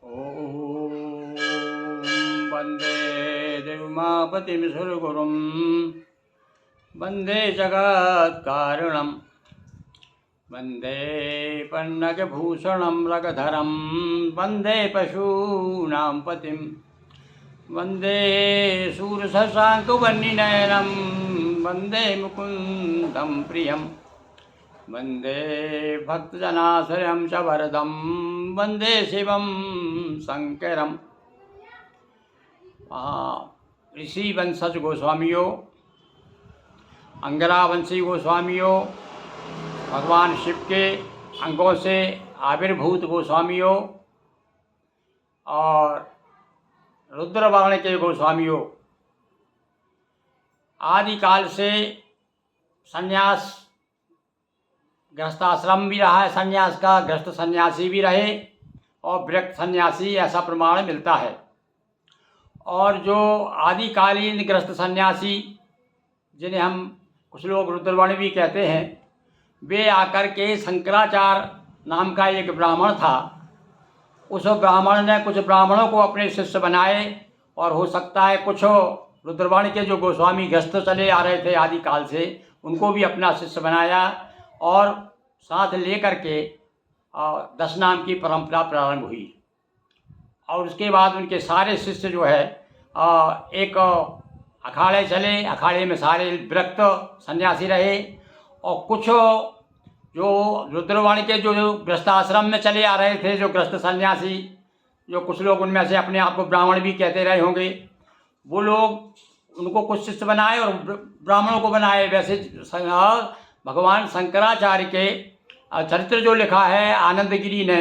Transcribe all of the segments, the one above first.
ॐ वन्दे देवमापतिं सुरगुरुं वन्दे जगत्कारणं वन्दे पन्नगभूषणं रगधरं वन्दे पशूनां पतिं वन्दे शूरशशाङ्कवह्निनयनं वन्दे मुकुन्दं प्रियं वन्दे भक्तजनाश्रयं च वरदं वन्दे शिवं शंकरम। ऋषि वंशज गोस्वामियों, अंगरावंशी गोस्वामियों, भगवान शिव के अंगों से आविर्भूत गोस्वामियों और रुद्रवर्ण के गोस्वामियों, आदिकाल से संन्यास गृहस्थाश्रम भी रहा है, संन्यास का गृहस्थ सन्यासी भी रहे और विरक्त सन्यासी, ऐसा प्रमाण मिलता है। और जो आदिकालीन गृहस्थ सन्यासी जिन्हें हम कुछ लोग रुद्रवर्ण भी कहते हैं, वे आकर के शंकराचार्य नाम का एक ब्राह्मण था। उस ब्राह्मण ने कुछ ब्राह्मणों को अपने शिष्य बनाए और हो सकता है कुछ रुद्रवर्ण के जो गोस्वामी गृहस्थ चले आ रहे थे आदिकाल से, उनको भी अपना शिष्य बनाया और साथ लेकर के 10 नाम की परंपरा प्रारंभ हुई। और उसके बाद उनके सारे शिष्य जो है एक अखाड़े चले, अखाड़े में सारे विरक्त सन्यासी रहे और कुछ जो रुद्रवर्ण के जो गृहस्थाश्रम में चले आ रहे थे, जो गृहस्थ सन्यासी, जो कुछ लोग उनमें से अपने आप को ब्राह्मण भी कहते रहे होंगे, वो लोग उनको कुछ शिष्य बनाए और ब्राह्मणों को बनाए। वैसे भगवान शंकराचार्य के चरित्र जो लिखा है आनंदगिरी ने,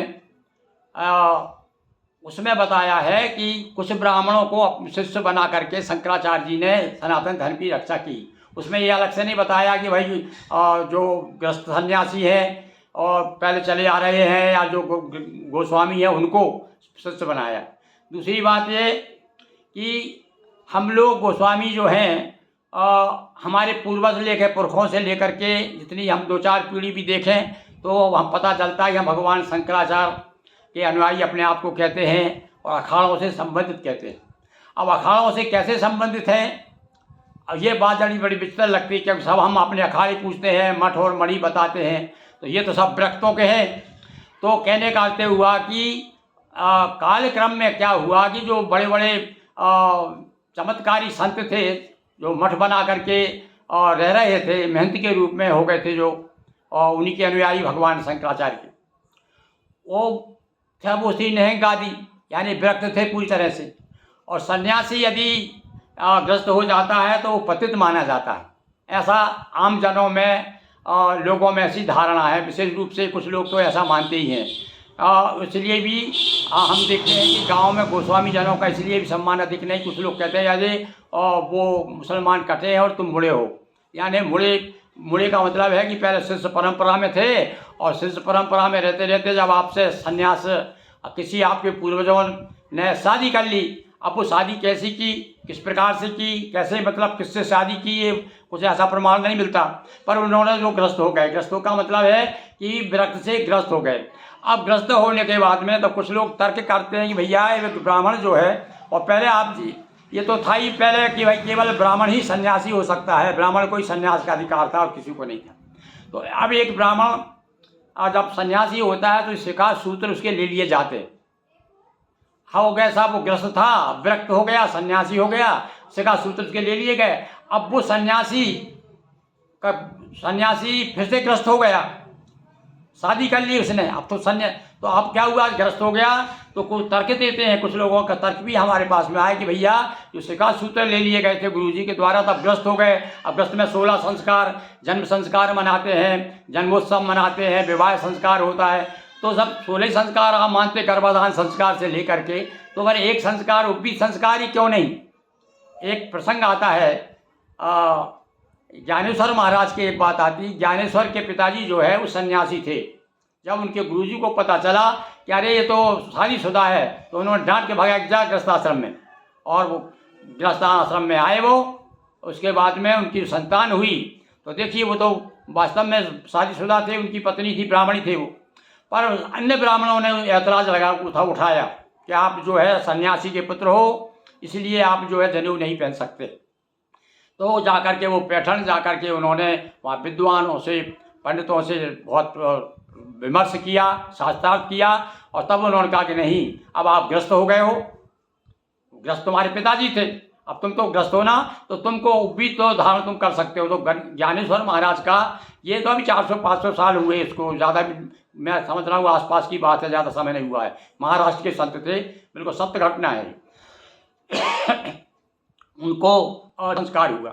उसमें बताया है कि कुछ ब्राह्मणों को शिष्य बना करके शंकराचार्य जी ने सनातन धर्म की रक्षा की। उसमें ये अलग से नहीं बताया कि भाई जो गृहस्थ सन्यासी हैं और पहले चले आ रहे हैं या जो गोस्वामी हैं उनको शिष्य बनाया। दूसरी बात ये कि हम लोग गोस्वामी जो हैं हमारे पूर्वज लेकर पुरखों से लेकर के जितनी हम 2-4 पीढ़ी भी देखें तो हम पता चलता है कि हम भगवान शंकराचार्य के अनुयायी अपने आप को कहते हैं और अखाड़ों से संबंधित कहते हैं। अब अखाड़ों से कैसे संबंधित हैं, अब ये बात बड़ी विचित्र लगती है क्योंकि सब हम अपने अखाड़े पूछते हैं, मठ और मणि बताते हैं, तो ये तो सब विरक्तों के हैं। तो कहने का अर्थ हुआ कि कालक्रम में क्या हुआ कि जो बड़े बड़े चमत्कारी संत थे जो मठ बना करके और रह रहे थे, महंत के रूप में हो गए थे, जो और उन्हीं के अनुयायी भगवान शंकराचार्य के, वो थे वो थी निहंगादी, यानी विरक्त थे पूरी तरह से। और सन्यासी यदि ग्रस्त हो जाता है तो वो पतित माना जाता है, ऐसा आम जनों में लोगों में ऐसी धारणा है। विशेष रूप से कुछ लोग तो ऐसा मानते ही हैं। इसलिए भी हम देखते हैं कि गांव में गोस्वामी जनों का इसलिए भी सम्मान अधिक नहीं। कुछ लोग कहते हैं यानी वो मुसलमान कटे हैं और तुम मुड़े हो, यानी मुड़े का मतलब है कि पहले शिष्य परंपरा में थे और शिष्य परंपरा में रहते रहते जब आपसे सन्यास किसी आपके पूर्वजों ने शादी कर ली, अब वो शादी कैसी की, किस प्रकार से की, कैसे मतलब किससे शादी की, ये कुछ ऐसा प्रमाण नहीं मिलता। पर उन्होंने जो ग्रस्त हो गए, ग्रस्तों का मतलब है कि विरक्त से ग्रस्त हो गए। अब ग्रस्त होने के बाद में तो कुछ लोग तर्क करते हैं कि भैया ये ब्राह्मण जो है, और पहले आप जी ये तो था ही पहले कि भाई केवल ब्राह्मण ही सन्यासी हो सकता है, ब्राह्मण को ही सन्यास का अधिकार था और किसी को नहीं था। तो अब एक ब्राह्मण जब सन्यासी होता है तो शिखा सूत्र उसके ले लिए जाते। हो गया साहब, वो ग्रस्त था, विरक्त हो गया, सन्यासी हो गया, शिखा सूत्र उसके ले लिए गए। अब वो सन्यासी फिर से ग्रस्त हो गया, शादी कर ली उसने, अब तो तो अब क्या हुआ, ग्रस्त हो गया। तो कुछ तर्क देते हैं, कुछ लोगों का तर्क भी हमारे पास में आया कि भैया जो शिखा सूत्र ले लिए गए थे गुरुजी के द्वारा तब ग्रस्त हो गए। अब ग्रस्त में 16 संस्कार, जन्म संस्कार मनाते हैं, जन्मोत्सव मनाते हैं, विवाह संस्कार होता है, तो सब 16 संस्कार आप मानते, गर्भाधान संस्कार से लेकर के। तो अगर एक संस्कार उपवीत संस्कार ही क्यों नहीं। एक प्रसंग आता है, ज्ञानेश्वर महाराज की एक बात आती। ज्ञानेश्वर के पिताजी जो है वो सन्यासी थे। जब उनके गुरुजी को पता चला कि अरे ये तो शादीशुदा है, तो उन्होंने डांट के भगाया जा गृहस्थाश्रम में, और वो गृहस्थाश्रम में आए। वो उसके बाद में उनकी संतान हुई तो देखिए वो तो वास्तव में शादीशुदा थे, उनकी पत्नी थी, ब्राह्मणी थे वो। पर अन्य ब्राह्मणों ने ऐतराज़ उठाया कि आप जो है सन्यासी के पुत्र हो, इसलिए आप जो है जनेऊ नहीं पहन सकते। तो जाकर के वो पैठण जाकर के उन्होंने वहाँ विद्वानों से, पंडितों से बहुत विमर्श किया, शास्त्रार्थ किया, और तब उन्होंने कहा कि नहीं, अब आप ग्रस्त हो गए हो। ग्रस्त तुम्हारे पिताजी थे, अब तुम तो ग्रस्त हो ना, तो तुमको भी तो धारण तुम कर सकते हो। तो ज्ञानेश्वर महाराज का ये तो अभी 400-500 साल हुए इसको, ज़्यादा मैं समझ रहा हूँ आसपास की बात है, ज़्यादा समय नहीं हुआ है। महाराष्ट्र के संत थे, बिल्कुल सत्य घटना है। उनको संस्कार हुआ।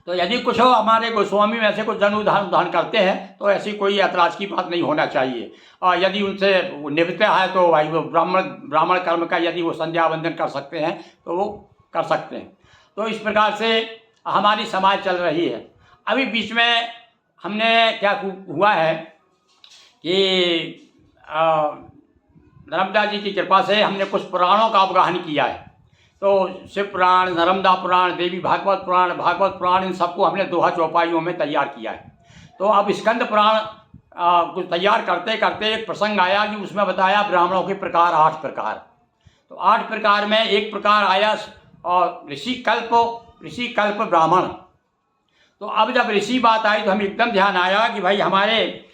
तो यदि कुछ हो हमारे गोस्वामी में ऐसे कुछ जनेऊ धारण करते हैं तो ऐसी कोई ऐतराज़ की बात नहीं होना चाहिए। और यदि उनसे निभते है तो भाई वो ब्राह्मण कर्म का यदि वो संध्या वंदन कर सकते हैं तो वो कर सकते हैं। तो इस प्रकार से हमारी समाज चल रही है। अभी बीच में हमने क्या हुआ है कि नर्मदा जी की कृपा से हमने कुछ पुराणों का अवगाहन किया है। तो शिव पुराण, नर्मदा पुराण, देवी भागवत पुराण, इन सबको हमने दोहा चौपाइयों में तैयार किया है। तो अब स्कंद पुराण कुछ तैयार करते करते एक प्रसंग आया कि उसमें बताया ब्राह्मणों के प्रकार 8 प्रकार। तो 8 प्रकार में एक प्रकार आया और ऋषि कल्प ब्राह्मण। तो अब जब ऋषि बात आई तो हमें एकदम ध्यान आया कि भाई हमारे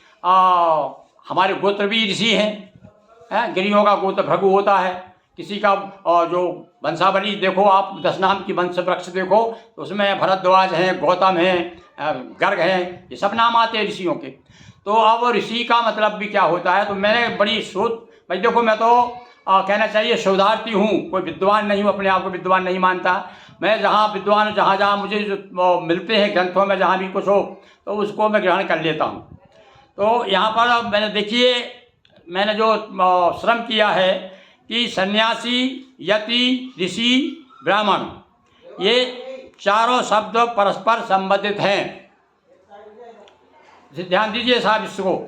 गोत्र भी ऋषि हैं। गिरियों का गोत्र भृगु होता है, किसी का जो वंशावली देखो आप, 10 नाम की वंश वृक्ष देखो तो उसमें भरद्वाज हैं, गौतम हैं, गर्ग हैं, ये सब नाम आते हैं ऋषियों के। तो अब ऋषि का मतलब भी क्या होता है, तो मैंने बड़ी शोध, भाई देखो मैं तो कहना चाहिए शोधार्थी हूँ, कोई विद्वान नहीं हूँ, अपने आप को विद्वान नहीं मानता। मैं जहाँ विद्वान जहाँ मुझे जो मिलते हैं ग्रंथों में, जहाँ भी कुछ हो तो उसको मैं ग्रहण कर लेता हूँ। तो यहाँ पर मैंने देखिए, मैंने जो श्रम किया है कि सन्यासी, यति, ऋषि, ब्राह्मण, ये चारों शब्द परस्पर संबंधित हैं। ध्यान दीजिए साहब इसको,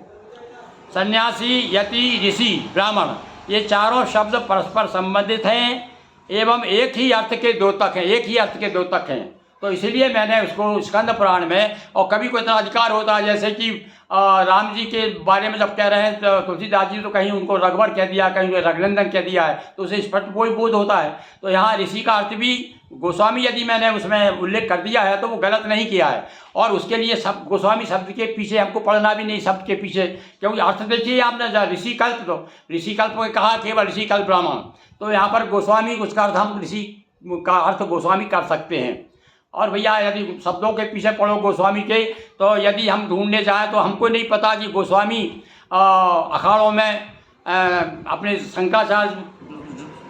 सन्यासी, यति, ऋषि, ब्राह्मण, ये चारों शब्द परस्पर संबंधित हैं एवं एक ही अर्थ के द्योतक हैं। तो इसीलिए मैंने उसको स्कंद पुराण में, और कभी कोई इतना अधिकार होता है जैसे कि राम जी के बारे में जब कह रहे हैं तो तुलसीदास जी तो कहीं उनको रघुवर कह दिया, कहीं रघुनंदन कह दिया है, तो उसे स्पष्ट कोई बोध होता है। तो यहाँ ऋषि का अर्थ भी गोस्वामी यदि मैंने उसमें उल्लेख कर दिया है तो वो गलत नहीं किया है। और उसके लिए सब गोस्वामी शब्द के पीछे हमको पढ़ना भी नहीं, शब्द के पीछे, क्योंकि अर्थ देखिए आपने ऋषि कल्प, तो ऋषि कल्प को कहा केवल ऋषि कल्प ब्राह्मण, तो यहाँ पर गोस्वामी, उसका अर्थ हम ऋषि का अर्थ गोस्वामी कर सकते हैं। और भैया यदि शब्दों के पीछे पढ़ो गोस्वामी के, तो यदि हम ढूंढने जाएं तो हमको नहीं पता कि गोस्वामी अखाड़ों में अपने शंकराचार्य,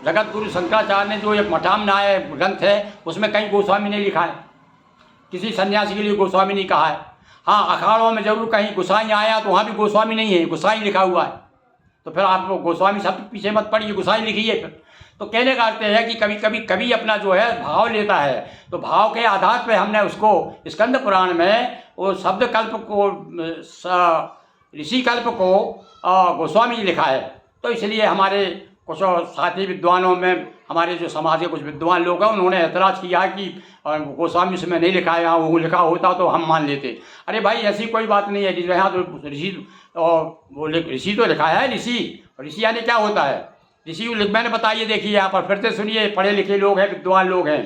जगत गुरु शंकराचार्य ने जो एक मठामनाय ग्रंथ है उसमें कहीं गोस्वामी नहीं लिखा है, किसी सन्यासी के लिए गोस्वामी नहीं कहा है। हाँ, अखाड़ों में जरूर कहीं गोसाई आया तो वहाँ भी गोस्वामी नहीं है, गोसाई लिखा हुआ है। तो फिर आप गोस्वामी शब्द पीछे मत पढ़िए, गोसाई लिखिए। फिर तो कहने का अर्थ है कि कभी अपना जो है भाव लेता है, तो भाव के आधार पर हमने उसको स्कंद पुराण में वो शब्द कल्प को, ऋषि कल्प को गोस्वामी लिखा है। तो इसलिए हमारे कुछ साथी विद्वानों में, हमारे जो समाज के कुछ विद्वान लोग हैं, उन्होंने ऐतराज़ किया कि गोस्वामी उसमें नहीं लिखा है, यहाँ वो लिखा होता तो हम मान लेते। अरे भाई ऐसी कोई बात नहीं है, यहाँ तो ऋषि तो लिखा है। ऋषि यानी क्या होता है, ऋषि मैंने बताइए, देखिए यहाँ पर फिर से सुनिए, पढ़े लिखे लोग हैं, विद्वान लोग हैं।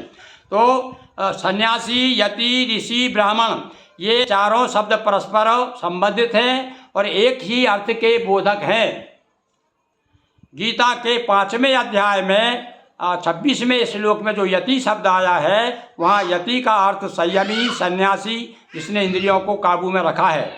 तो सन्यासी, यति, ऋषि, ब्राह्मण, ये चारों शब्द परस्पर संबंधित हैं और एक ही अर्थ के बोधक हैं। गीता के 5वें अध्याय में 26वें श्लोक में जो यति शब्द आया है, वहाँ यति का अर्थ संयमी, सन्यासी, जिसने इंद्रियों को काबू में रखा है।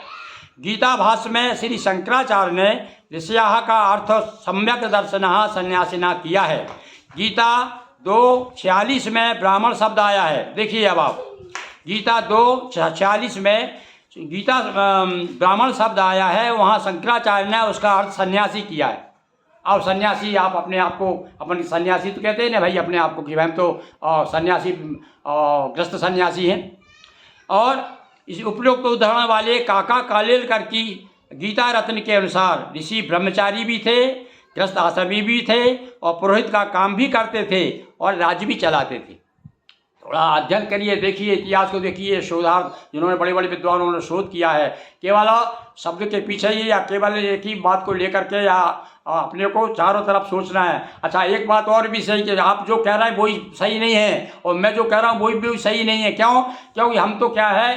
गीता भाष्य में श्री शंकराचार्य ने ऋषयः का अर्थ सम्यक दर्शनः सन्यासिना किया है। गीता 2:46 में ब्राह्मण शब्द आया है। देखिए अब आप, गीता 2:46 में गीता ब्राह्मण शब्द आया है, वहाँ शंकराचार्य ने उसका अर्थ सन्यासी किया है। अब सन्यासी, आप अपने आप को, अपन सन्यासी तो कहते हैं ना भाई अपने आप को, कि हम तो सन्यासी, ग्रस्त सन्यासी हैं। और इस उपरोक्त उदाहरण वाले काका कालेलकर की गीता रत्न के अनुसार ऋषि ब्रह्मचारी भी थे, ग्रस्त आश्रमी भी थे और पुरोहित का काम भी करते थे और राज्य भी चलाते थे। थोड़ा अध्ययन करिए, देखिए इतिहास को, देखिए शोधार्थ जिन्होंने बड़े बड़े विद्वानों ने शोध किया है, केवल शब्द के पीछे ही या केवल एक ही बात को लेकर के या अपने को चारों तरफ सोचना है। अच्छा, एक बात और भी सही कि आप जो कह रहे हैं वही सही नहीं है और मैं जो कह रहा हूँ वही भी सही नहीं है। क्यों? क्योंकि हम तो क्या है,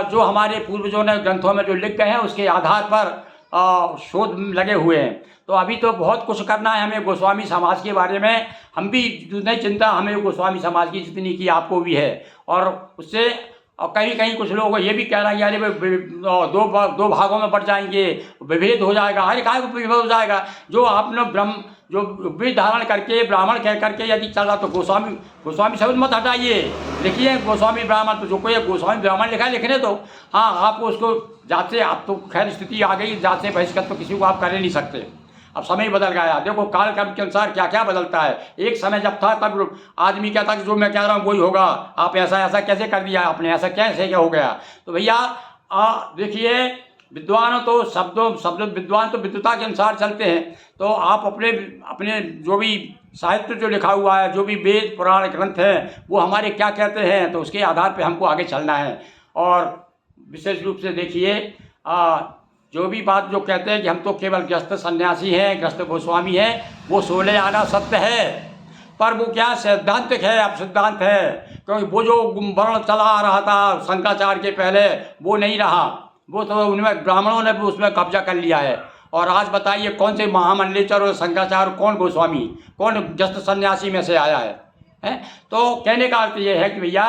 जो हमारे पूर्वजों ने ग्रंथों में जो लिख गए हैं उसके आधार पर शोध लगे हुए हैं। तो अभी तो बहुत कुछ करना है हमें गोस्वामी समाज के बारे में। हम भी नहीं चिंता हमें गोस्वामी समाज की जितनी की आपको भी है। और उससे कहीं कहीं कुछ लोग ये भी कह रहे हैं यार दो भागों में बढ़ जाएंगे, विभेद हो जाएगा। अरे काहे को विभेद हो जाएगा? जो आपने ब्रह्म जो वेद धारण करके ब्राह्मण कह करके यदि चल रहा तो गोस्वामी शब्द मत हटाइए, लिखिए गोस्वामी ब्राह्मण। तो जो कोई गोस्वामी ब्राह्मण लिखा है लिखने दो। हाँ, आप उसको जात से, आप तो खैर स्थिति आ गई, जात से बहिष्कृत तो किसी को आप कर ही नहीं सकते। अब समय बदल गया, देखो काल क्रम के अनुसार क्या क्या बदलता है। एक समय जब था तब आदमी कहता कि जो मैं कह रहा हूँ वही होगा, आप ऐसा ऐसा कैसे कर दिया आपने, ऐसा कैसे क्या हो गया? तो भैया देखिए, विद्वान तो शब्द विद्वान तो विद्वता के अनुसार चलते हैं। तो आप अपने अपने जो भी साहित्य जो लिखा हुआ है, जो भी वेद पुराण ग्रंथ हैं, वो हमारे क्या कहते हैं, तो उसके आधार पर हमको आगे चलना है। और विशेष रूप से देखिए, जो भी बात जो कहते हैं कि हम तो केवल ग्रस्त सन्यासी हैं, ग्रस्त गोस्वामी हैं, वो 16 आना सत्य है, पर वो क्या सैद्धांतिक है, अब सिद्धांत है। क्योंकि वो जो वर्ण चला आ रहा था शंकराचार्य के पहले वो नहीं रहा, वो तो उनमें ब्राह्मणों ने भी उसमें कब्जा कर लिया है। और आज बताइए कौन से महामंडलेश्वर और शंकराचार्य, कौन गोस्वामी, कौन ग्रस्त सन्यासी में से आया है? तो कहने का अर्थ ये है कि भैया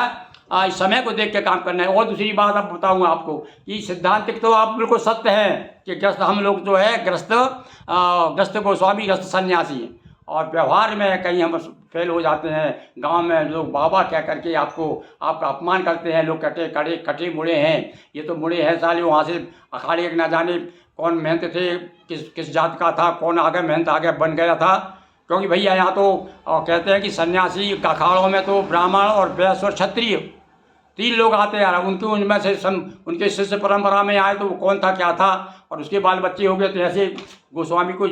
इस समय को देख के काम करना है। और दूसरी बात अब बताऊंगा आपको कि सिद्धांतिक तो आप बिल्कुल सत्य है कि ग्रस्त हम लोग जो है ग्रस्त गोस्वामी ग्रस्त सन्यासी हैं। और व्यवहार में कहीं हम फेल हो जाते हैं। गांव में लोग बाबा कह करके आपका अपमान करते हैं। लोग कटे मुड़े हैं, ये तो मुड़े हैं साले, वहाँ से अखाड़े ना जाने कौन महंत थे, किस जात का था, कौन आगे महंत आगे बन गया था। क्योंकि भैया यहाँ तो कहते हैं कि सन्यासी अखाड़ों में तो ब्राह्मण और वैश्य और क्षत्रिय 3 लोग आते यार, उनमें से उनके शिष्य परंपरा में आए तो वो कौन था क्या था, और उसके बाल बच्चे हो गए। तो ऐसे गोस्वामी को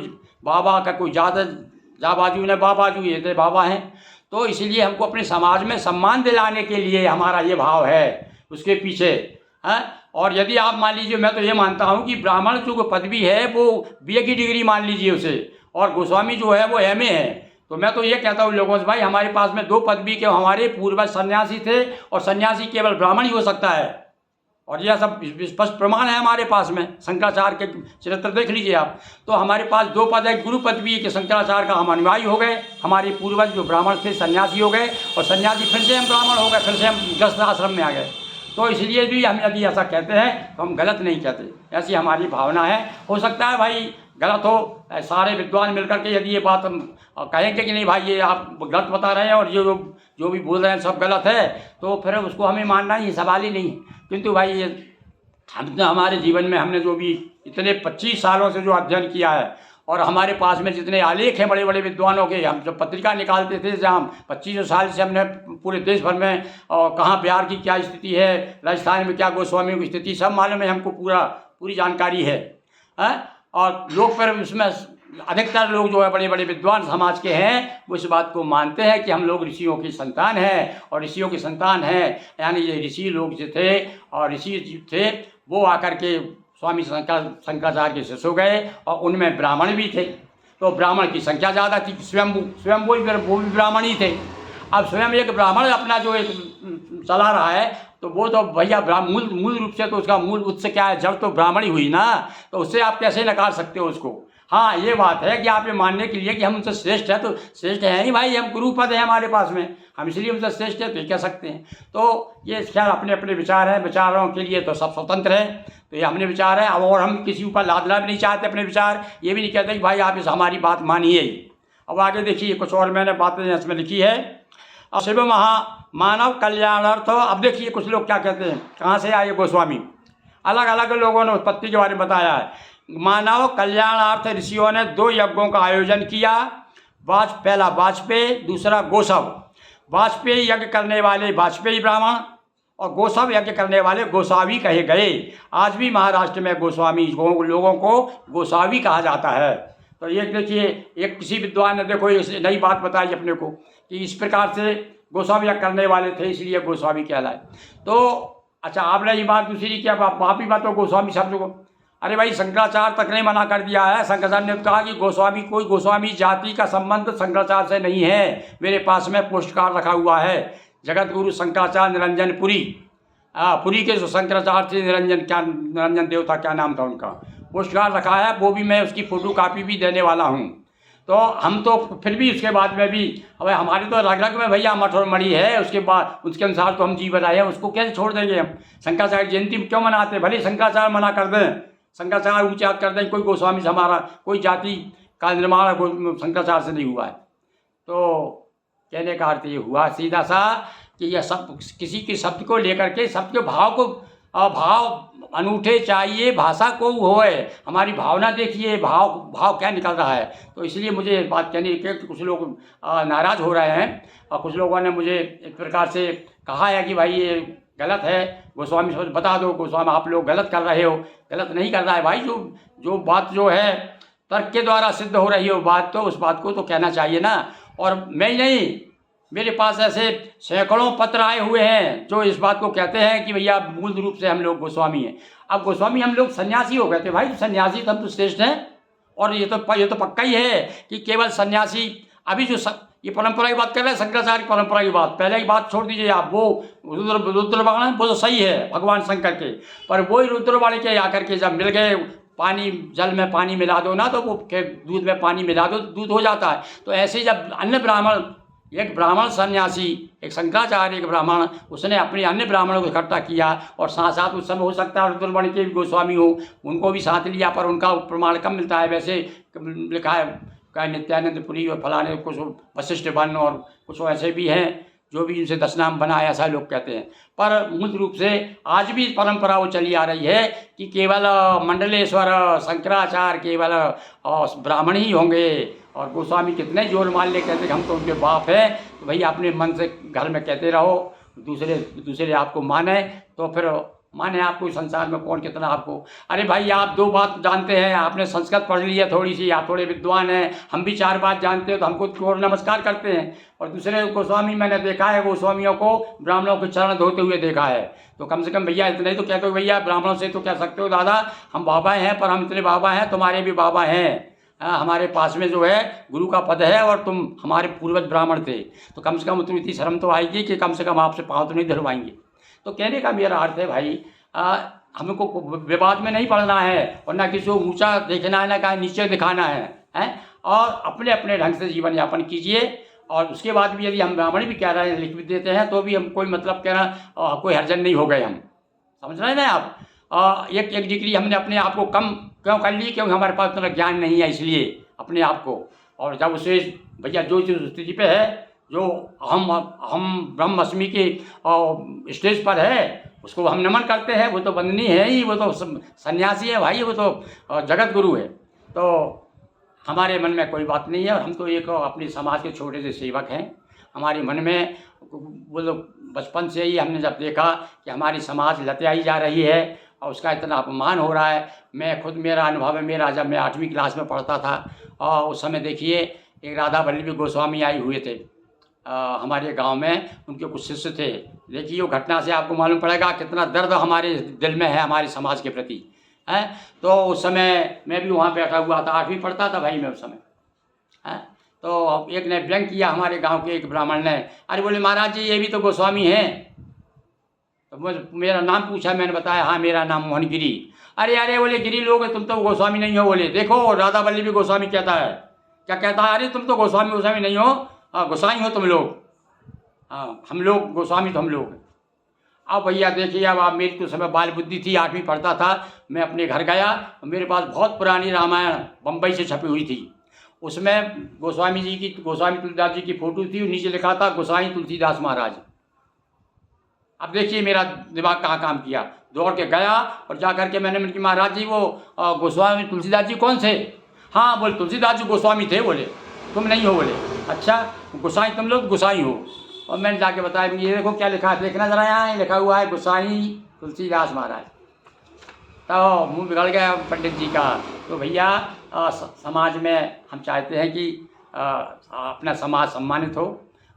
बाबा का कोई जा बाजू ने बाजू, ये तो बाबा हैं। तो इसलिए हमको अपने समाज में सम्मान दिलाने के लिए हमारा ये भाव है उसके पीछे है। और यदि आप मान लीजिए, मैं तो ये मानता हूँ कि ब्राह्मण जो पदवी है वो BA की डिग्री मान लीजिए उसे, और गोस्वामी जो है वो MA है। तो मैं तो ये कहता हूँ लोगों से, भाई हमारे पास में 2 पदवी के हमारे पूर्वज सन्यासी थे, और सन्यासी केवल ब्राह्मण ही हो सकता है। और यह सब स्पष्ट प्रमाण है हमारे पास में, शंकराचार्य के चरित्र देख लीजिए आप। तो हमारे पास 2 पद है, गुरु पदवी के शंकराचार्य का हम अनुयायी हो गए, हमारे पूर्वज जो ब्राह्मण थे सन्यासी हो गए, और सन्यासी फिर से हम ब्राह्मण हो गए, फिर से हम गृहस्थ आश्रम में आ गए। तो इसलिए भी हम यदि ऐसा कहते हैं तो हम गलत नहीं कहते, ऐसी हमारी भावना है। हो सकता है भाई गलत हो, सारे विद्वान मिलकर के यदि ये बात हम कहेंगे कि नहीं भाई ये आप गलत बता रहे हैं और ये जो भी बोल रहे हैं सब गलत है, तो फिर उसको हमें मानना ही सवाल ही नहीं। किंतु भाई ये हमने हमारे जीवन में हमने जो भी इतने 25 सालों से जो अध्ययन किया है, और हमारे पास में जितने आलेख हैं बड़े बड़े विद्वानों के, हम जब पत्रिका निकालते थे जहाँ 25 साल से हमने पूरे देश भर में कहाँ बिहार की क्या स्थिति है, राजस्थान में क्या गोस्वामी की स्थिति, सब मालूम है हमको, पूरी जानकारी है। और लोग पर उसमें अधिकतर लोग जो है बड़े बड़े विद्वान समाज के हैं, वो इस बात को मानते हैं कि हम लोग ऋषियों की संतान हैं, और ऋषियों की संतान हैं यानी ये ऋषि लोग जो थे और ऋषि थे वो आकर के स्वामी शंकराचार्य के शिष्य हो गए, और उनमें ब्राह्मण भी थे। तो ब्राह्मण की संख्या ज़्यादा थी, स्वयं वो भी ब्राह्मण ही थे। अब स्वयं एक ब्राह्मण अपना जो एक चला रहा है, तो वो तो भैया मूल रूप से तो उसका मूल उत्स क्या है, जड़ तो ब्राह्मण ही हुई ना, तो उससे आप कैसे नकार सकते हो उसको। हाँ, ये बात है कि आप ये मानने के लिए कि हम उनसे श्रेष्ठ है, तो श्रेष्ठ है ही भाई, हम गुरु पद है हमारे पास में, हम इसलिए उनसे श्रेष्ठ है तो ये कह सकते हैं। तो ये खैर अपने अपने विचार हैं, विचारों के लिए तो सब स्वतंत्र है। तो ये हमने विचार है, और हम किसी ऊपर लादना भी नहीं चाहते अपने विचार, ये भी नहीं कहते कि भाई आप इस हमारी बात मानिए। अब आगे देखिए कुछ और मैंने बातें इसमें लिखी है। शिव मानव कल्याणार्थ। अब देखिए कुछ लोग क्या कहते हैं, कहाँ से आए गोस्वामी, अलग अलग लोगों ने उत्पत्ति के बारे में बताया है। मानव कल्याणार्थ ऋषियों ने 2 यज्ञों का आयोजन किया, पहला वाजपेयी, दूसरा गोसव। वाजपेयी यज्ञ करने वाले वाजपेयी ब्राह्मण, और गोसव यज्ञ करने वाले गोसावी कहे गए। आज भी महाराष्ट्र में गोस्वामी लोगों को गोसावी कहा जाता है। तो ये देखिए, एक किसी विद्वान ने देखो ये नई बात बताई अपने को कि इस प्रकार से गोसावी यज्ञ करने वाले थे इसलिए गोसावी कहलाए। तो अच्छा, आपने ये बात दूसरी क्या, आप ही बातों गोस्वामी शब्द को अरे भाई शंकराचार्य तक ने मना कर दिया है। शंकराचार्य ने कहा कि गोस्वामी कोई गोस्वामी जाति का संबंध शंकराचार्य से नहीं है। मेरे पास में पोस्ट कार्ड रखा हुआ है, जगत गुरु शंकराचार्य निरंजन पुरी, पुरी के जो शंकराचार्य थे, निरंजन देव था, क्या नाम था उनका, पोस्ट कार्ड रखा है। वो भी मैं उसकी फ़ोटो कापी भी देने वाला हूँ। तो हम तो फिर भी उसके बाद में भी, अब हमारे तो रग रग में भैया मठ और मणि है, उसके बाद उसके अनुसार तो हम जीवन आए हैं, उसको कैसे छोड़ देंगे हम। शंकराचार्य जयंती क्यों मनाते? भले शंकराचार्य मना कर दें, शंकराचार्य ऊँचा कर दें, कोई गोस्वामी से हमारा कोई जाति का निर्माण शंकराचार्य से नहीं हुआ है। तो कहने का अर्थ ये हुआ सीधा सा कि यह सब किसी के शब्द को लेकर के, शब्द के भाव को, भाव अनूठे चाहिए, भाषा को होए, हमारी भावना देखिए, भाव क्या निकल रहा है। तो इसलिए मुझे बात कहनी है कि कुछ लोग नाराज़ हो रहे हैं और कुछ लोगों ने मुझे एक प्रकार से कहा है कि भाई ये गलत है, गोस्वामी से बता दो, गोस्वामी आप लोग गलत कर रहे हो। गलत नहीं कर रहा है भाई, जो बात जो है तर्क के द्वारा सिद्ध हो रही हो बात, तो उस बात को तो कहना चाहिए ना। और मैं ही नहीं, मेरे पास ऐसे सैकड़ों पत्र आए हुए हैं जो इस बात को कहते हैं कि भैया मूल रूप से हम लोग गोस्वामी हैं। अब गोस्वामी हम लोग सन्यासी हो गए थे भाई, सन्यासी तो हम तो श्रेष्ठ हैं। और ये तो पक्का ही है कि केवल सन्यासी, अभी जो ये परंपरा की बात कर रहे हैं, शंकराचार्य की परंपरा की बात, पहले की बात छोड़ दीजिए आप। वो रुद्रवाणी वो तो सही है भगवान शंकर के, पर वही रुद्रवाणी के आकर के जब मिल गए, पानी जल में पानी मिला दो ना, तो वो दूध में पानी मिला दो, दूध हो जाता है। तो ऐसे जब अन्य ब्राह्मण, एक ब्राह्मण सन्यासी, एक शंकराचार्य, एक ब्राह्मण, उसने अपने अन्य ब्राह्मणों को इकट्ठा किया और साथ साथ उस समय हो सकता है रुद्रवाणी के भी गोस्वामी हो, उनको भी साथ लिया, पर उनका प्रमाण कम मिलता है। वैसे लिखा है क्या नित्यानंद पुरी और फलाने, कुछ वशिष्ठ वन और कुछ ऐसे भी हैं जो भी इनसे 10 नाम बनाए, ऐसा लोग कहते हैं। पर मूल रूप से आज भी परंपरा वो चली आ रही है कि केवल मंडलेश्वर शंकराचार्य केवल ब्राह्मण ही होंगे, और गोस्वामी कितने जोर मान ले कहते कि हम तो उनके बाप हैं। तो भैया अपने मन से घर में कहते रहो, दूसरे आपको माने तो फिर माने आपको, संसार में कौन कितना आपको। अरे भाई आप 2 बात जानते हैं, आपने संस्कृत पढ़ ली है थोड़ी सी, आप थोड़े विद्वान हैं, हम भी 4 बात जानते हैं, तो हमको चोर नमस्कार करते हैं। और दूसरे गोस्वामी मैंने देखा है, गोस्वामियों को ब्राह्मणों के चरण धोते हुए देखा है। तो कम से कम भैया इतना ही तो कहते हो, भैया ब्राह्मणों से तो कह सकते हो दादा हम बाबा हैं, पर हम इतने बाबा हैं, तुम्हारे भी बाबा हैं। हमारे पास में जो है गुरु का पद है और तुम हमारे पूर्वज ब्राह्मण थे, तो कम से कम तुम इतनी शर्म तो आएगी कि कम से कम आपसे पाँव तो नहीं धरवाएंगे। तो कहने का मेरा अर्थ है भाई, हमको विवाद में नहीं पड़ना है और ना किसी को ऊंचा देखना है, ना कहीं नीचे दिखाना है, और अपने अपने ढंग से जीवन यापन कीजिए। और उसके बाद भी यदि हम ब्राह्मण भी कह रहे हैं, लिख भी देते हैं, तो भी हम कोई मतलब कहना कोई हर्जन नहीं हो गए, हम समझ रहे हैं ना आप। एक डिग्री हमने अपने आप को कम क्यों कर ली? क्योंकि हमारे पास उतना ज्ञान नहीं है, इसलिए अपने आप को। और जब उसे भैया जो चीज़ स्थिति पे है, जो हम ब्रह्मअस्मि के स्टेज पर है, उसको हम नमन करते हैं। वो तो वंदनीय है ही, वो तो सन्यासी है भाई, वो तो जगत गुरु है। तो हमारे मन में कोई बात नहीं है, और हम तो एक अपने समाज के छोटे से सेवक हैं। हमारे मन में वो लोग बचपन से ही हमने जब देखा कि हमारी समाज लत्याई जा रही है और उसका इतना अपमान हो रहा है। मैं खुद, मेरा अनुभव है, मेरा जब मैं 8वीं क्लास में पढ़ता था और उस समय देखिए एक राधा वल्लभी गोस्वामी आए हुए थे हमारे गांव में, उनके कुछ शिष्य थे। देखिए वो घटना से आपको मालूम पड़ेगा कितना दर्द हमारे दिल में है हमारे समाज के प्रति, है। तो उस समय मैं भी वहाँ बैठा हुआ था, 8वीं पढ़ता था भाई मैं उस समय, है। तो एक ने व्यंग किया, हमारे गांव के एक ब्राह्मण ने, अरे बोले महाराज जी ये भी तो गोस्वामी हैं। तो मेरा नाम पूछा, मैंने बताया हाँ मेरा नाम मोहन गिरी। अरे बोले गिरी लोग तुम तो गोस्वामी नहीं हो। बोले देखो राधा वल्लभी गोस्वामी कहता है, क्या कहता है? अरे तुम तो गोस्वामी नहीं हो, गोसाई हो तुम लोग। हम लोग गोस्वामी तो हम लोग। अब भैया देखिए, अब आप, मेरी तो समय बाल बुद्धि थी, 8वीं पढ़ता था। मैं अपने घर गया, मेरे पास बहुत पुरानी रामायण बम्बई से छपी हुई थी। उसमें गोस्वामी तुलसीदास जी की फोटो थी, नीचे लिखा था गोसाई तुलसीदास महाराज। अब देखिए मेरा दिमाग कहाँ काम किया, दौड़ के गया और जा करके मैंने कि महाराज जी वो गोस्वामी तुलसीदास जी कौन से? हाँ बोले तुलसीदास जी गोस्वामी थे। बोले तुम नहीं हो? बोले अच्छा गोसाई, तुम लोग गोसाई हो। और मैंने जाके बताया ये देखो क्या लिखा है, देखना जरा, यहाँ लिखा हुआ है गोसाई तुलसीदास महाराज। तो मुँह बिगड़ गया पंडित जी का। तो भैया समाज में हम चाहते हैं कि अपना समाज सम्मानित हो,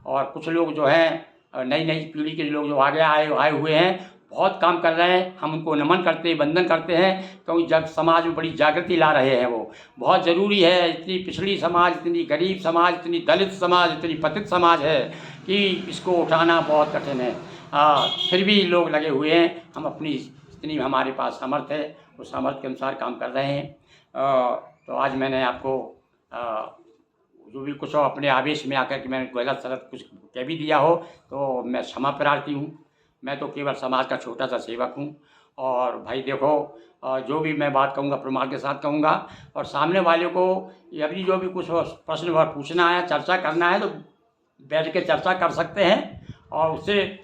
और कुछ लोग जो हैं नई पीढ़ी के लोग जो आगे आए हुए हैं, बहुत काम कर रहे हैं, हम उनको नमन करते हैं, वंदन करते हैं, क्योंकि जब समाज में बड़ी जागृति ला रहे हैं वो बहुत ज़रूरी है। इतनी पिछड़ी समाज, इतनी गरीब समाज, इतनी दलित समाज, इतनी पतित समाज है कि इसको उठाना बहुत कठिन है। फिर भी लोग लगे हुए हैं, हम अपनी जितनी हमारे पास सामर्थ्य है उस सामर्थ्य के अनुसार काम कर रहे हैं। तो आज मैंने आपको जो भी कुछ हो अपने आवेश में आकर के मैंने गलत सलत कुछ कह भी दिया हो तो मैं क्षमा प्रार्थी हूँ। मैं तो केवल समाज का छोटा सा सेवक हूँ। और भाई देखो, जो भी मैं बात कहूँगा प्रमाण के साथ कहूँगा, और सामने वाले को यदि जो भी कुछ प्रश्न पूछना है, चर्चा करना है, तो बैठ के चर्चा कर सकते हैं। और उससे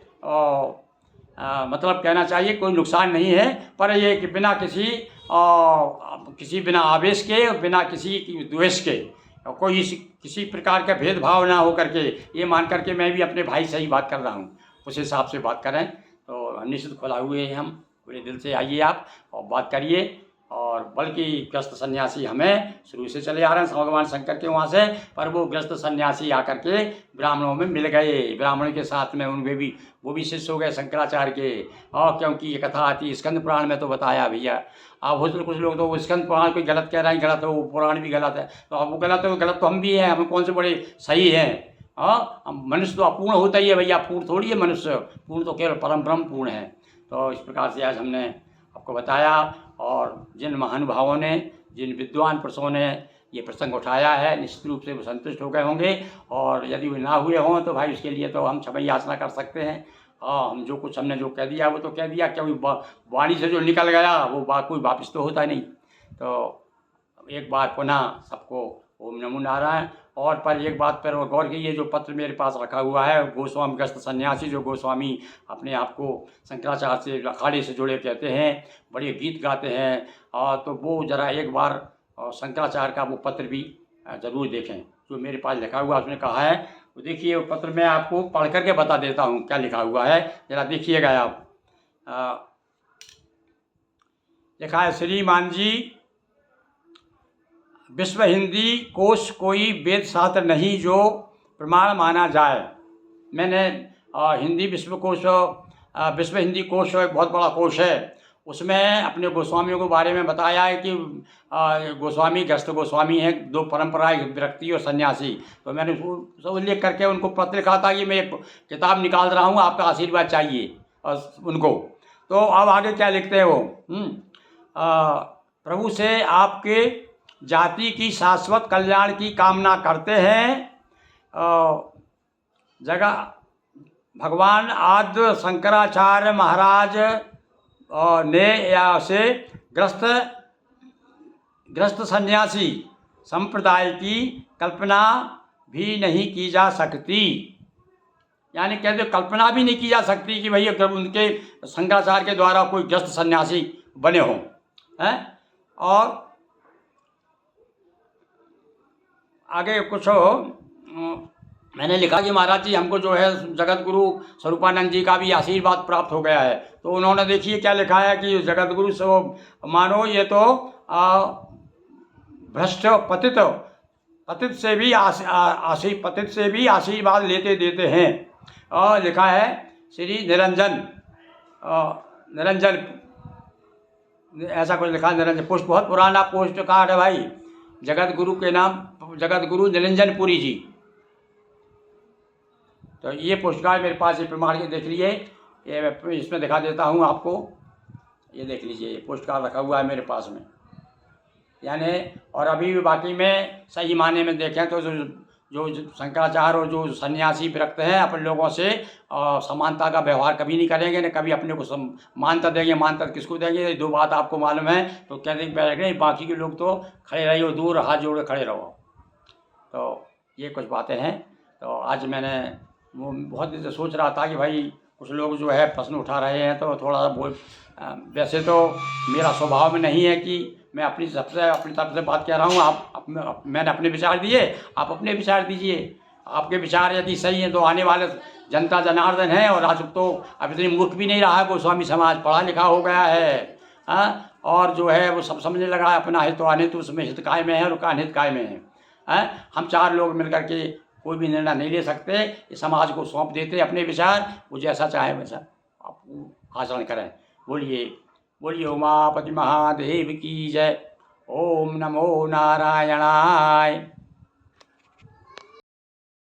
मतलब कहना चाहिए कोई नुकसान नहीं है, पर ये कि बिना बिना आवेश के, बिना किसी की द्वेष के, कोई किसी प्रकार का भेदभाव ना हो करके ये मान करके मैं भी अपने भाई से ही बात कर रहा हूँ, उस हिसाब से बात करें। तो निश्चित खुला हुए हैं, हम पूरे दिल से आइए आप और बात करिए। और बल्कि ग्रस्त सन्यासी हमें शुरू से चले आ रहे हैं भगवान शंकर के वहाँ से, पर वो ग्रस्त सन्यासी आकर के ब्राह्मणों में मिल गए, ब्राह्मण के साथ में उनके भी वो भी शिष्य हो गए शंकराचार्य के। और क्योंकि ये कथा आती है स्कंद पुराण में, तो बताया भैया। अब हो कुछ लोग तो वो स्कंद पुराण कोई गलत कह रहे हैं, गलत है वो पुराण भी गलत है, तो अब वो गलत है, वो गलत तो हम भी हैं, हम कौन से बड़े सही हैं। मनुष्य तो अपूर्ण होता ही है भैया, पूर्ण थोड़ी है मनुष्य, पूर्ण तो केवल परम ब्रह्म पूर्ण है। तो इस प्रकार से आज हमने आपको बताया, और जिन महानुभावों ने, जिन विद्वान पुरुषों ने ये प्रसंग उठाया है, निश्चित रूप से वो संतुष्ट हो गए होंगे। और यदि वो ना हुए हों तो भाई उसके लिए तो हम क्षमा याचना कर सकते हैं। हम जो कुछ हमने जो कह दिया वो तो कह दिया, क्योंकि वाणी से जो निकल गया वो कोई वापस तो होता नहीं। तो एक बार पुनः सबको ओम नमो नारायण। और पर एक बात पर गौर कीजिए, जो पत्र मेरे पास रखा हुआ है, गोस्वामी ग्रस्त सन्यासी, जो गोस्वामी अपने आप को शंकराचार्य से अखाड़े से जुड़े कहते हैं, बड़े गीत गाते हैं, तो वो ज़रा एक बार शंकराचार्य का वो पत्र भी ज़रूर देखें जो मेरे पास लिखा हुआ। उसने कहा है, तो देखिए वो पत्र मैं आपको पढ़ करके बता देता हूँ क्या लिखा हुआ है, ज़रा देखिएगा आप। लिखा है, श्रीमान जी, विश्व हिंदी कोश कोई वेद शास्त्र नहीं जो प्रमाण माना जाए। मैंने हिंदी विश्व हिंदी कोश एक बहुत बड़ा कोश है, उसमें अपने गोस्वामियों के बारे में बताया है कि गोस्वामी ग्रस्त गोस्वामी हैं, दो परंपराएं, विरक्ति और सन्यासी। तो मैंने सब उल्लेख करके उनको पत्र लिखा था कि मैं एक किताब निकाल रहा हूँ, आपका आशीर्वाद चाहिए उनको। तो अब आगे क्या लिखते हैं वो, प्रभु से आपके जाति की शाश्वत कल्याण की कामना करते हैं। जगह भगवान आद्य शंकराचार्य महाराज ने या से ग्रस्त सन्यासी संप्रदाय की कल्पना भी नहीं की जा सकती। यानी कहते कल्पना भी नहीं की जा सकती कि भैया जब उनके शंकराचार्य के द्वारा कोई ग्रस्त सन्यासी बने हों, हैं। और आगे कुछ मैंने लिखा कि महाराज जी हमको जो है जगत गुरु स्वरूपानंद जी का भी आशीर्वाद प्राप्त हो गया है। तो उन्होंने देखिए क्या लिखा है कि जगत गुरु से मानो ये तो भ्रष्ट पतित से भी आशीर्वाद लेते देते हैं। और लिखा है श्री निरंजन ऐसा कुछ लिखा है, निरंजन पोस्ट, बहुत पुराना पोस्ट कार्ड है भाई, जगत गुरु के नाम जगत गुरु निरंजन पुरी जी। तो ये पोस्ट कार्ड मेरे पास, ये प्रमाण के देख लीजिए, ये इसमें दिखा देता हूँ आपको, ये देख लीजिए, ये पोस्ट कार्ड रखा हुआ है मेरे पास में। यानी और अभी भी बाकी में सही माने में देखें तो जो शंकराचार्य और जो सन्यासी विरक्त हैं अपन लोगों से समानता का व्यवहार कभी नहीं करेंगे, न कभी अपने को मानता देंगे। मानता किसको देंगे, दो बात आपको मालूम है। तो कहते हैं बैठ गए, बाकी के लोग तो खड़े रहिए, दूर हाथ जोड़ खड़े रहो। तो ये कुछ बातें हैं। तो आज मैंने बहुत दिन से सोच रहा था कि भाई कुछ लोग जो है प्रश्न उठा रहे हैं, तो थोड़ा सा वैसे तो मेरा स्वभाव में नहीं है कि मैं अपनी तरफ से बात कह रहा हूँ। मैंने अपने विचार दिए, आप अपने विचार दीजिए। आपके विचार यदि सही हैं तो आने वाले जनता जनार्दन है। और आज तो अब इतनी मूर्ख भी नहीं रहा है गोस्वामी समाज, पढ़ा लिखा हो गया है, और जो है वो सब समझने लगा है अपना हित तो अनित उसमें हित काय में है और कानहित काय में है। हम चार लोग मिलकर के कोई भी निर्णय नहीं ले सकते, इस समाज को सौंप देते अपने विचार, वो जैसा चाहे वैसा। आचरण करें। बोलिए बोलिए उमापति महादेव की जय। ओम नमो नारायणाय।